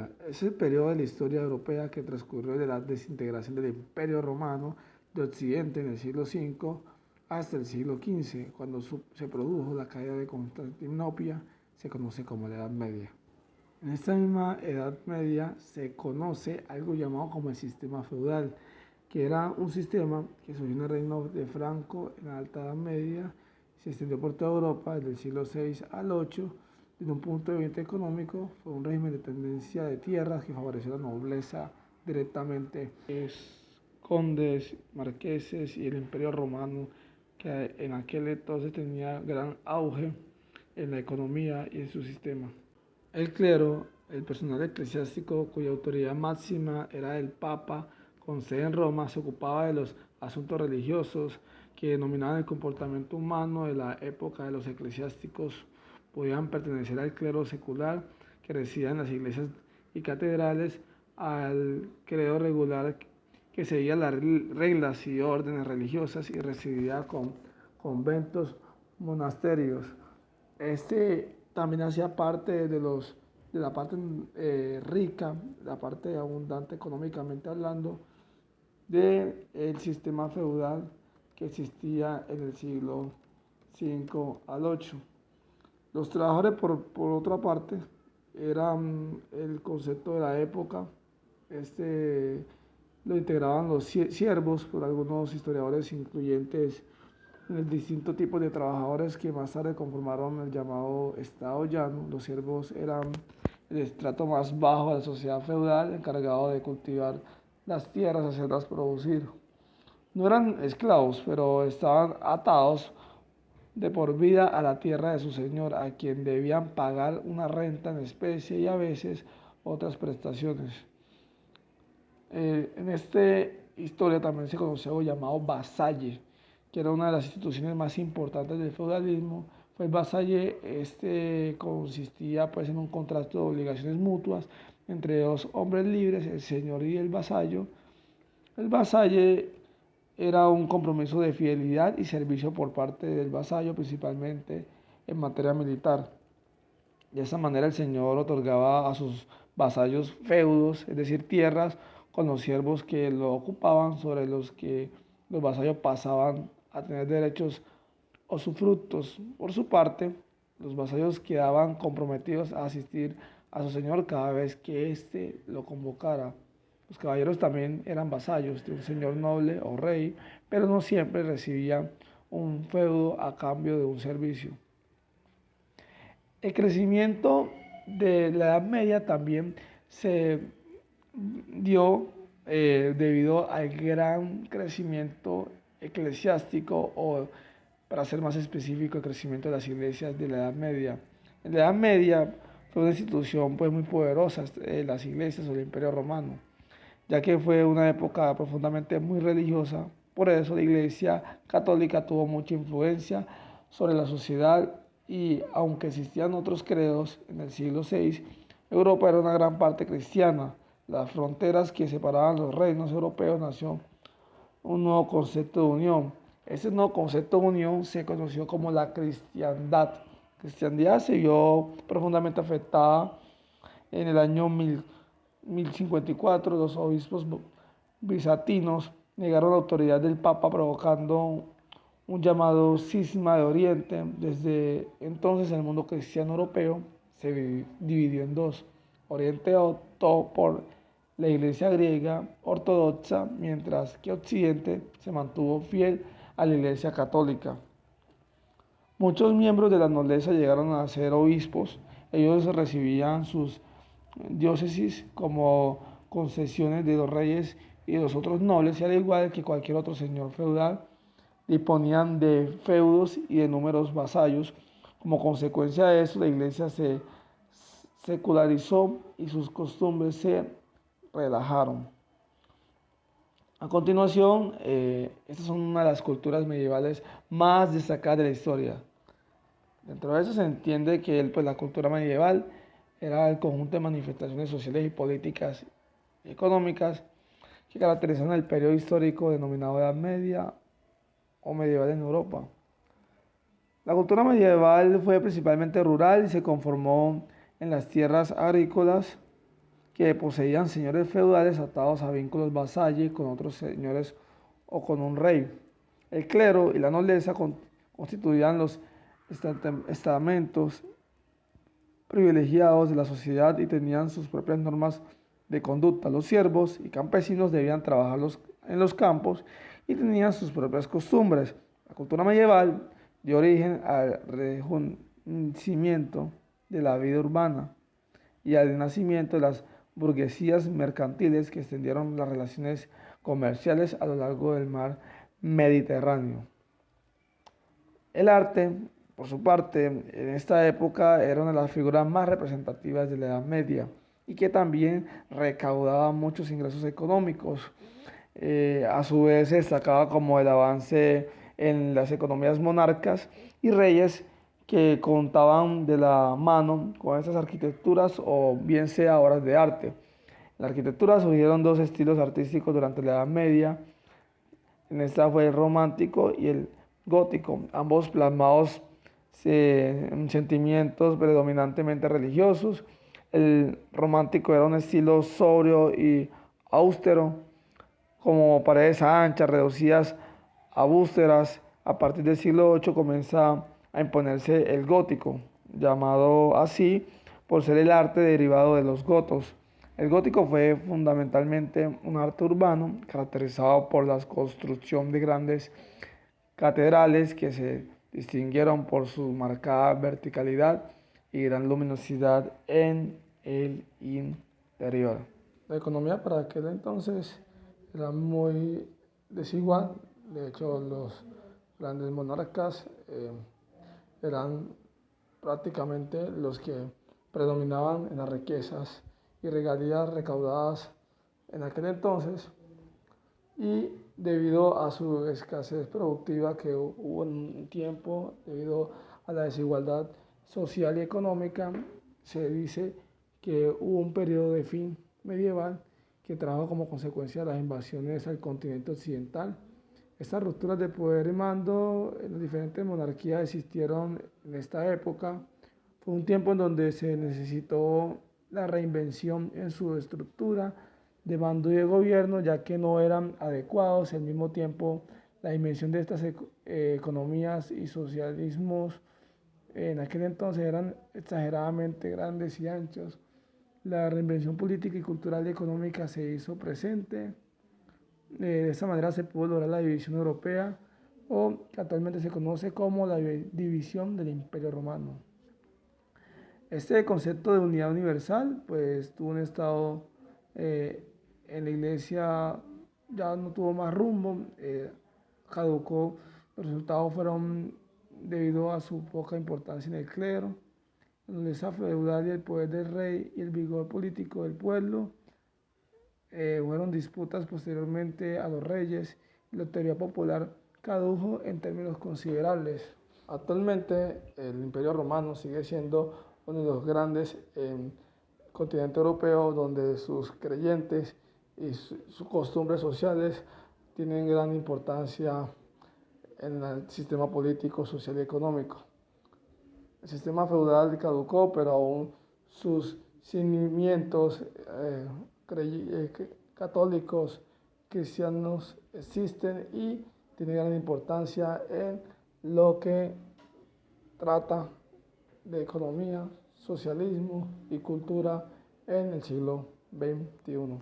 Media es el periodo de la historia europea que transcurrió de la desintegración del Imperio Romano de Occidente en el siglo V hasta el siglo XV, cuando se produjo la caída de Constantinopla, se conoce como la Edad Media. En esta misma Edad Media se conoce algo llamado como el sistema feudal, que era un sistema que surgió en el reino de Franco en la Alta Edad Media, se extendió por toda Europa desde el siglo VI al VIII. Desde un punto de vista económico, fue un régimen de tendencia de tierras que favoreció a la nobleza directamente, condes, marqueses y el Imperio Romano, que en aquel entonces tenía gran auge en la economía y en su sistema. El clero, el personal eclesiástico cuya autoridad máxima era el Papa, con sede en Roma, se ocupaba de los asuntos religiosos que denominaban el comportamiento humano de la época de los eclesiásticos. Podían pertenecer al clero secular, que residía en las iglesias y catedrales, al clero regular, que seguía las reglas y órdenes religiosas y residía con conventos, monasterios. Este también hacía parte de la parte rica, la parte abundante económicamente hablando, del sistema feudal que existía en el siglo V al VIII. Los trabajadores, por otra parte, eran el concepto de la época. Este lo integraban los siervos, por algunos historiadores incluyentes en el distinto tipo de trabajadores que más tarde conformaron el llamado Estado llano. Los siervos eran el estrato más bajo de la sociedad feudal, encargado de cultivar las tierras, hacerlas producir. No eran esclavos, pero estaban atados de por vida a la tierra de su señor, a quien debían pagar una renta en especie y a veces otras prestaciones. En esta historia también se conoce algo llamado vasalle, que era una de las instituciones más importantes del feudalismo. Fue el vasalle, este consistía pues en un contrato de obligaciones mutuas entre dos hombres libres, el señor y el vasallo. El vasalle era un compromiso de fidelidad y servicio por parte del vasallo, principalmente en materia militar. De esa manera el señor otorgaba a sus vasallos feudos, es decir, tierras, con los siervos que lo ocupaban, sobre los que los vasallos pasaban a tener derechos o usufructos. Por su parte, los vasallos quedaban comprometidos a asistir a su señor cada vez que éste lo convocara. Los caballeros también eran vasallos de un señor noble o rey, pero no siempre recibían un feudo a cambio de un servicio. El crecimiento de la Edad Media también se dio debido al gran crecimiento eclesiástico o, para ser más específico, el crecimiento de las iglesias de la Edad Media. En la Edad Media fue una institución pues muy poderosa, las iglesias o el Imperio Romano, ya que fue una época profundamente muy religiosa. Por eso la Iglesia Católica tuvo mucha influencia sobre la sociedad y aunque existían otros credos en el siglo VI, Europa era una gran parte cristiana. Las fronteras que separaban los reinos europeos nació un nuevo concepto de unión. Ese nuevo concepto de unión se conoció como la cristiandad. La cristiandad se vio profundamente afectada en el año 1054. Los obispos bizantinos negaron la autoridad del Papa, provocando un llamado cisma de Oriente. Desde entonces el mundo cristiano europeo se dividió en dos. Oriente optó por la iglesia griega ortodoxa, mientras que Occidente se mantuvo fiel a la iglesia católica. Muchos miembros de la nobleza llegaron a ser obispos. Ellos recibían sus diócesis como concesiones de los reyes y de los otros nobles, y al igual que cualquier otro señor feudal, disponían de feudos y de números vasallos. Como consecuencia de eso, la iglesia se secularizó y sus costumbres se relajaron. A continuación, estas son una de las culturas medievales más destacadas de la historia. Dentro de eso se entiende que pues, la cultura medieval era el conjunto de manifestaciones sociales y políticas y económicas que caracterizan el periodo histórico denominado Edad Media o medieval en Europa. La cultura medieval fue principalmente rural y se conformó en las tierras agrícolas que poseían señores feudales atados a vínculos vasalles con otros señores o con un rey. El clero y la nobleza constituían los estamentos privilegiados de la sociedad y tenían sus propias normas de conducta. Los siervos y campesinos debían trabajar en los campos y tenían sus propias costumbres. La cultura medieval dio origen al rejuvenecimiento de la vida urbana y al nacimiento de las burguesías mercantiles que extendieron las relaciones comerciales a lo largo del mar Mediterráneo. El arte, por su parte, en esta época era una de las figuras más representativas de la Edad Media y que también recaudaba muchos ingresos económicos. A su vez se destacaba como el avance en las economías monarcas y reyes que contaban de la mano con estas arquitecturas o bien sea obras de arte. En la arquitectura surgieron dos estilos artísticos durante la Edad Media. En esta fue el romántico y el gótico, ambos plasmados en sentimientos predominantemente religiosos. El romántico era un estilo sobrio y austero, como paredes anchas, reducidas a bústeras. A partir del siglo VIII comienza a imponerse el gótico, llamado así por ser el arte derivado de los gotos. El gótico fue fundamentalmente un arte urbano caracterizado por la construcción de grandes catedrales que se distinguieron por su marcada verticalidad y gran luminosidad en el interior. La economía para aquel entonces era muy desigual. De hecho, los grandes monarcas eran prácticamente los que predominaban en las riquezas y regalías recaudadas en aquel entonces, y debido a su escasez productiva que hubo en un tiempo, debido a la desigualdad social y económica, se dice que hubo un periodo de fin medieval que trajo como consecuencia las invasiones al continente occidental. Estas rupturas de poder y mando en las diferentes monarquías existieron en esta época. Fue un tiempo en donde se necesitó la reinvención en su estructura de mando y de gobierno, ya que no eran adecuados. Al mismo tiempo, la dimensión de estas economías y socialismos en aquel entonces eran exageradamente grandes y anchos. La reinvención política y cultural y económica se hizo presente. De esta manera se pudo lograr la división europea, o que actualmente se conoce como la división del Imperio Romano. Este concepto de unidad universal pues tuvo un estado en la iglesia, ya no tuvo más rumbo, caducó. Los resultados fueron debido a su poca importancia en el clero, la nobleza feudal y el poder del rey y el vigor político del pueblo. Fueron disputas posteriormente a los reyes y la teoría popular cadujo en términos considerables. Actualmente el Imperio Romano sigue siendo uno de los grandes en el continente europeo, donde sus creyentes y sus costumbres sociales tienen gran importancia en el sistema político, social y económico. El sistema feudal caducó, pero aún sus cimientos católicos, cristianos existen y tienen gran importancia en lo que trata de economía, socialismo y cultura en el siglo XXI.